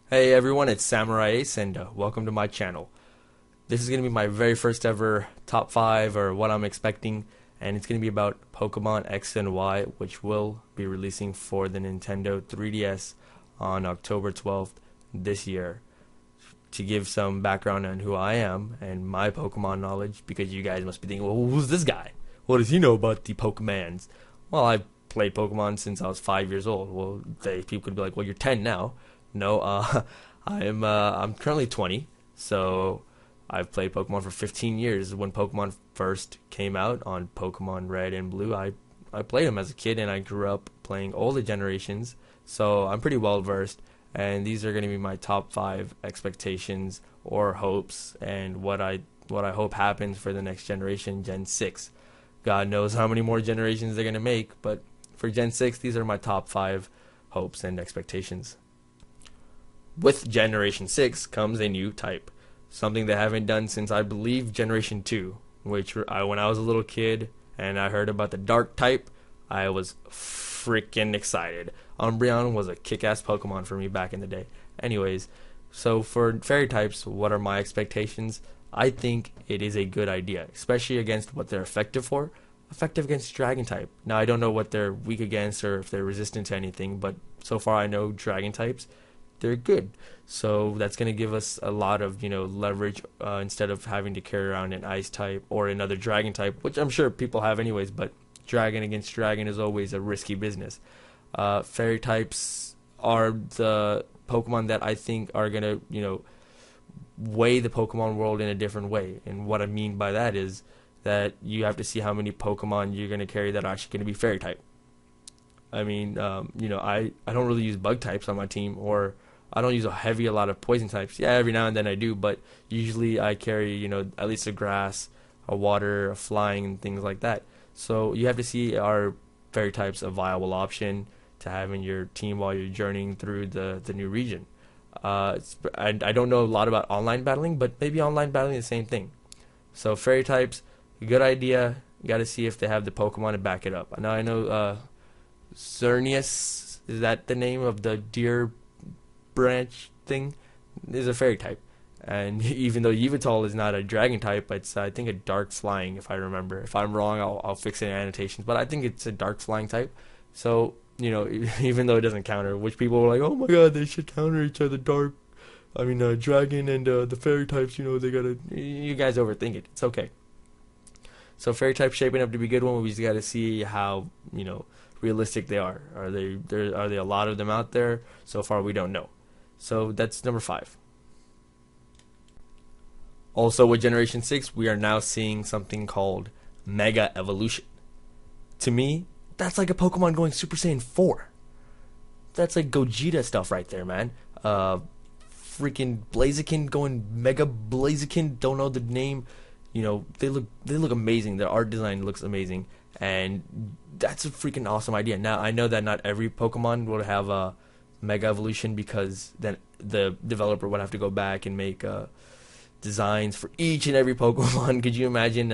Hey everyone, it's Samurai Ace, and welcome to my channel. This is going to be my very first ever top 5 or what I'm expecting, and it's going to be about Pokemon X and Y, which will be releasing for the Nintendo 3DS on October 12th this year. To give some background on who I am and my Pokemon knowledge, because you guys must be thinking, well, who's this guy? What does he know about the Pokemans? Well, I played Pokemon since I was 5 years old. Well, people could be like, well, you're 10 now. No, I'm currently 20, so I've played Pokemon for 15 years. When Pokemon first came out on Pokemon Red and Blue, I played them as a kid, and I grew up playing all the generations, so I'm pretty well versed. And these are going to be my top 5 expectations or hopes, and what I hope happens for the next generation, Gen 6. God knows how many more generations they're going to make, but for Gen 6, these are my top 5 hopes and expectations. With Generation 6 comes a new type, something they haven't done since I believe Generation 2, which when I was a little kid and I heard about the Dark type, I was freaking excited. Umbreon was a kick-ass Pokemon for me back in the day. Anyways, so for Fairy types, what are my expectations? I think it is a good idea, especially against what they're effective for. Effective against Dragon type. Now I don't know what they're weak against or if they're resistant to anything, but so far I know Dragon types, they're good. So that's going to give us a lot of leverage instead of having to carry around an ice type or another dragon type, which I'm sure people have anyways. But dragon against dragon is always a risky business. Fairy types are the Pokemon that I think are going to weigh the Pokemon world in a different way. And what I mean by that is that you have to see how many Pokemon you're going to carry that are actually going to be fairy type. I mean, I don't really use bug types on my team, or I don't use a lot of poison types. Yeah, every now and then I do, but usually I carry, at least a grass, a water, a flying, and things like that. So you have to see, are fairy types a viable option to have in your team while you're journeying through the new region. I don't know a lot about online battling, but maybe online battling is the same thing. So fairy types, good idea. You got to see if they have the Pokemon to back it up. Now I know Xerneas, is that the name of the deer branch thing, is a fairy type. And even though Yveltal is not a dragon type, it's I think a dark flying, if I remember. If I'm wrong, I'll fix it in annotations. But I think it's a dark flying type. So even though it doesn't counter, which people were like, oh my god, they should counter each other. Dragon and the fairy types. They gotta. You guys overthink it. It's okay. So fairy type shaping up to be a good one. We just got to see how realistic they are. Are they a lot of them out there? So far, we don't know. So that's number 5. Also, with Generation 6, we are now seeing something called Mega Evolution. To me, that's like a Pokemon going Super Saiyan 4. That's like Gogeta stuff right there, man. Freaking Blaziken going Mega Blaziken. Don't know the name. They look amazing. Their art design looks amazing, and that's a freaking awesome idea. Now I know that not every Pokemon will have a Mega Evolution, because then the developer would have to go back and make designs for each and every Pokemon. Could you imagine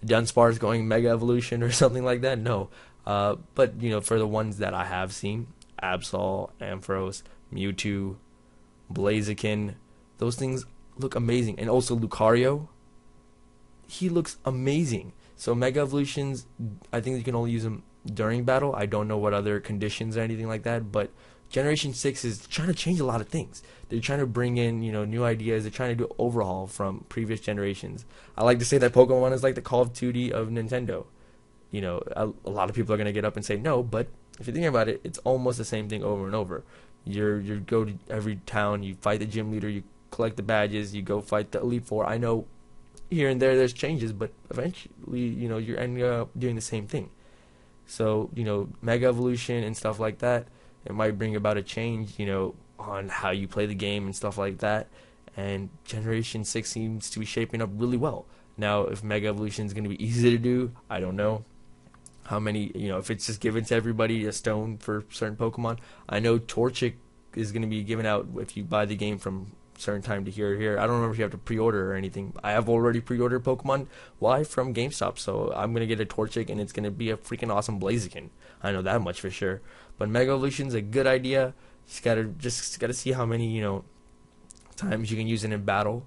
Dunsparce going Mega Evolution or something like that? No. But for the ones that I have seen, Absol, Ampharos, Mewtwo, Blaziken, those things look amazing. And also Lucario, he looks amazing. So Mega Evolutions, I think you can only use them during battle. I don't know what other conditions or anything like that, but Generation 6 is trying to change a lot of things. They're trying to bring in, new ideas. They're trying to do overhaul from previous generations. I like to say that Pokemon is like the Call of Duty of Nintendo. A lot of people are going to get up and say no, but if you think about it, it's almost the same thing over and over. You go to every town, you fight the gym leader, you collect the badges, you go fight the Elite Four. I know here and there's changes, but eventually, you're ending up doing the same thing. So, Mega Evolution and stuff like that, it might bring about a change, on how you play the game and stuff like that. And Generation 6 seems to be shaping up really well. Now, if Mega Evolution is going to be easy to do, I don't know how many, if it's just given to everybody a stone for certain Pokemon. I know Torchic is going to be given out if you buy the game from certain time to here. I don't remember if you have to pre-order or anything. I have already pre-ordered Pokemon Y from GameStop, so I'm going to get a Torchic, and it's going to be a freaking awesome Blaziken. I know that much for sure. But Mega Evolution's a good idea. Just gotta see how many times you can use it in battle,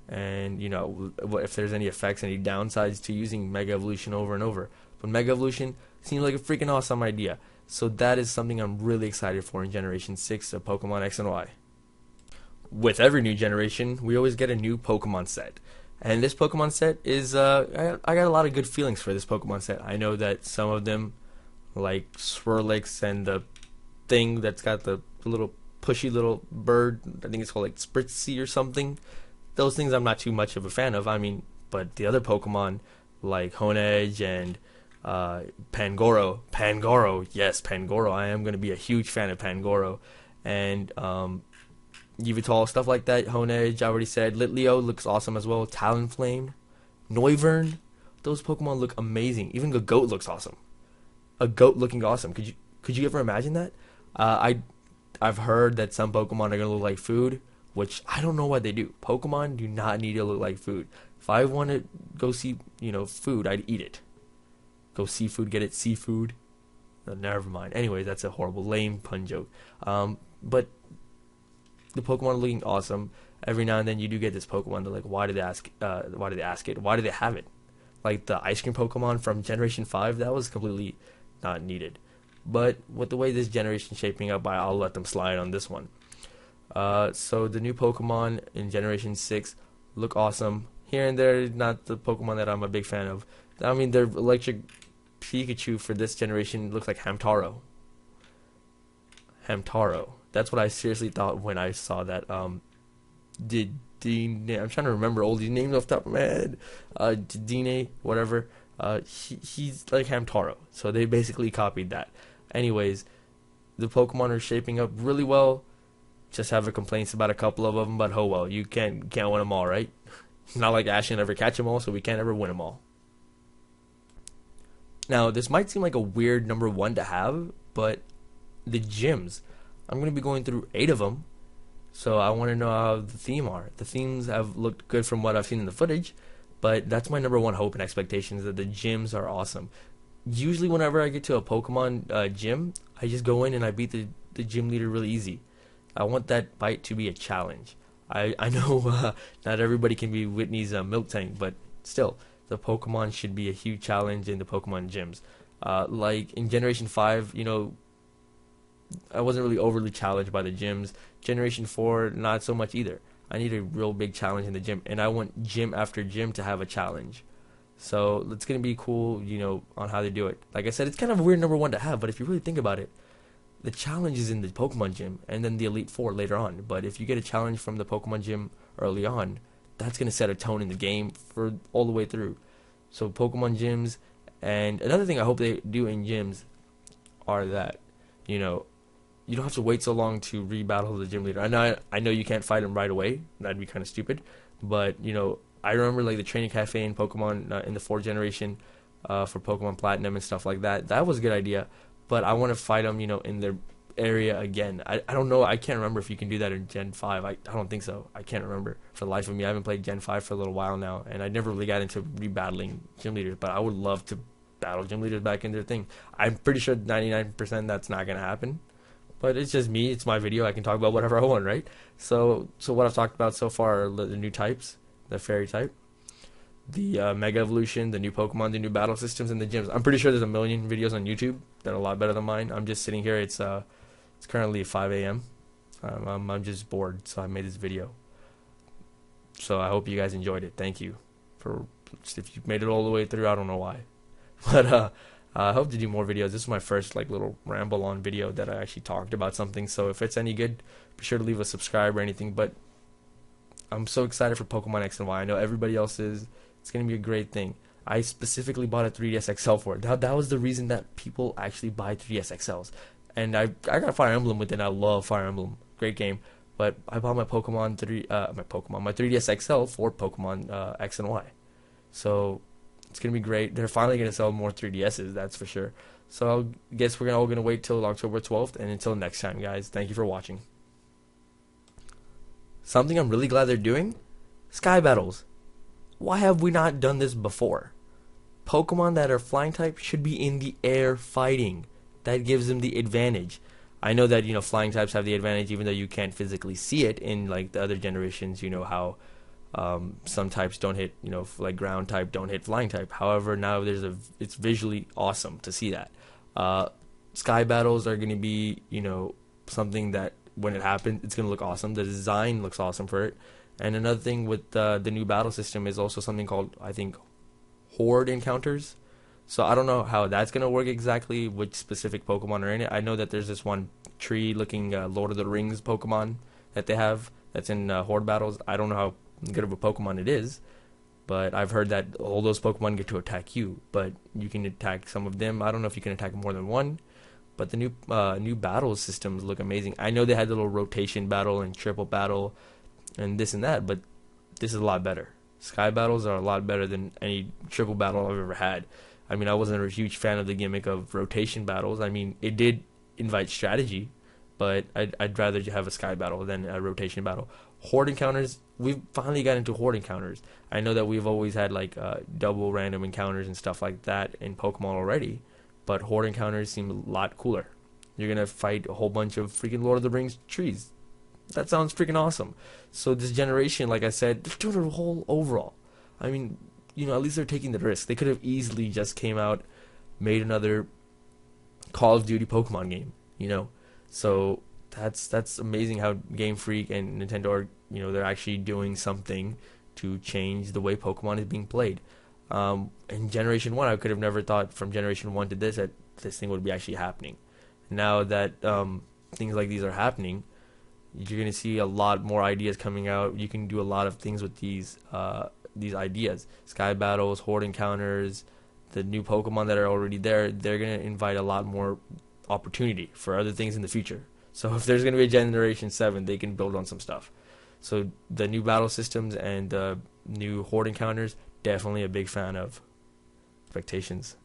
and if there's any effects, any downsides to using Mega Evolution over and over. But Mega Evolution seems like a freaking awesome idea. So that is something I'm really excited for in Generation 6 of Pokemon X and Y. With every new generation, we always get a new Pokemon set. And this Pokemon set is, I got a lot of good feelings for this Pokemon set. I know that some of them, like Swirlix and the thing that's got the little pushy little bird, I think it's called like Spritzee or something. Those things I'm not too much of a fan of. I mean, but the other Pokemon like Honedge and Pangoro, yes, Pangoro. I am going to be a huge fan of Pangoro. And Yveltal, stuff like that. Honedge, I already said. Litleo looks awesome as well. Talonflame, Noivern, those Pokemon look amazing. Even a goat looks awesome. A goat looking awesome. Could you ever imagine that? I've heard that some Pokemon are gonna look like food, which I don't know why they do. Pokemon do not need to look like food. If I want to go see food, I'd eat it. Go seafood, get it seafood. Never mind. Anyway, that's a horrible, lame pun joke. But the Pokemon are looking awesome. Every now and then you do get this Pokemon that, like, why do they ask it? Why do they have it? Like the ice cream Pokemon from Generation 5, that was completely not needed. But with the way this generation is shaping up, I'll let them slide on this one. So the new Pokemon in Generation 6 look awesome. Here and there, not the Pokemon that I'm a big fan of. I mean, their electric Pikachu for this generation looks like Hamtaro. That's what I seriously thought when I saw that. I'm trying to remember all these names off the top of my head. Dine, whatever. He's like Hamtaro. So they basically copied that. Anyways, the Pokemon are shaping up really well. Just have complaints about a couple of them, but oh well. You can't win them all, right? Not like Ash can ever catch them all, so we can't ever win them all. Now, this might seem like a weird number 1 to have, but the gyms. I'm going to be going through 8 of them, so I want to know how the theme are. The themes have looked good from what I've seen in the footage, but that's my number 1 hope and expectation, is that the gyms are awesome. Usually whenever I get to a Pokemon gym, I just go in and I beat the gym leader really easy. I want that fight to be a challenge. I know not everybody can be Whitney's milk tank, but still, the Pokemon should be a huge challenge in the Pokemon gyms. Like in Generation 5, I wasn't really overly challenged by the gyms. Generation 4, not so much either. I need a real big challenge in the gym, and I want gym after gym to have a challenge. So it's going to be cool, on how they do it. Like I said, it's kind of a weird number 1 to have, but if you really think about it, the challenge is in the Pokemon gym, and then the Elite Four later on. But if you get a challenge from the Pokemon gym early on, that's going to set a tone in the game for all the way through. So Pokemon gyms, and another thing I hope they do in gyms are that, you don't have to wait so long to rebattle the gym leader. I know you can't fight him right away. That'd be kind of stupid. But, I remember like the training cafe in Pokemon in the 4th generation for Pokemon Platinum and stuff like that. That was a good idea. But I want to fight them, in their area again. I don't know. I can't remember if you can do that in Gen 5. I don't think so. I can't remember for the life of me. I haven't played Gen 5 for a little while now, and I never really got into rebattling gym leaders. But I would love to battle gym leaders back in their thing. I'm pretty sure 99% that's not going to happen. But it's just me. It's my video. I can talk about whatever I want, right? So what I've talked about so far are the new types, the fairy type, the Mega Evolution, the new Pokemon, the new battle systems, and the gyms. I'm pretty sure there's a million videos on YouTube that are a lot better than mine. I'm just sitting here. It's currently 5 a.m. I'm just bored, so I made this video. So I hope you guys enjoyed it. Thank you if you made it all the way through. I don't know why, but I hope to do more videos. This is my first little ramble on video that I actually talked about something. So if it's any good, be sure to leave a subscribe or anything. But I'm so excited for Pokemon X and Y. I know everybody else is. It's going to be a great thing. I specifically bought a 3DS XL for it. That was the reason that people actually buy 3DS XLs. And I got Fire Emblem with it, and I love Fire Emblem. Great game. But I bought my 3DS XL for Pokemon X and Y. So it's going to be great. They're finally going to sell more 3DSs, that's for sure. So I guess we're all going to wait till October 12th. And until next time, guys, thank you for watching. Something I'm really glad they're doing? Sky battles. Why have we not done this before? Pokemon that are flying type should be in the air fighting. That gives them the advantage. I know that flying types have the advantage, even though you can't physically see it in like the other generations. You know how some types don't hit, like ground type don't hit flying type. However, now it's visually awesome to see that. Sky battles are going to be, something that when it happens, it's going to look awesome. The design looks awesome for it. And another thing with the new battle system is also something called, I think, horde encounters. So I don't know how that's going to work exactly, which specific Pokemon are in it. I know that there's this one tree-looking Lord of the Rings Pokemon that they have that's in horde battles. I don't know how good of a Pokemon it is, but I've heard that all those Pokemon get to attack you, but you can attack some of them. I don't know if you can attack more than one, but the new battle systems look amazing. I know they had a little rotation battle and triple battle and this and that, but this is a lot better. Sky battles are a lot better than any triple battle I've ever had. I mean, I wasn't a huge fan of the gimmick of rotation battles. I mean, it did invite strategy, but I'd rather have a sky battle than a rotation battle. Horde encounters, we've finally got into horde encounters. I know that we've always had like double random encounters and stuff like that in Pokemon already, but horde encounters seem a lot cooler. You're gonna fight a whole bunch of freaking Lord of the Rings trees. That sounds freaking awesome. So this generation, like I said, they're doing a whole overall. I mean, at least they're taking the risk. They could have easily just came out, made another Call of Duty Pokemon game, So that's amazing how Game Freak and Nintendo are, they're actually doing something to change the way Pokemon is being played. In Generation 1, I could have never thought from Generation 1 to this that this thing would be actually happening. Now that things like these are happening, you're going to see a lot more ideas coming out. You can do a lot of things with these ideas. Sky battles, horde encounters, the new Pokemon that are already there, they're going to invite a lot more opportunity for other things in the future. So if there's going to be a Generation 7, they can build on some stuff. So the new battle systems and new horde encounters, definitely a big fan of. Expectations.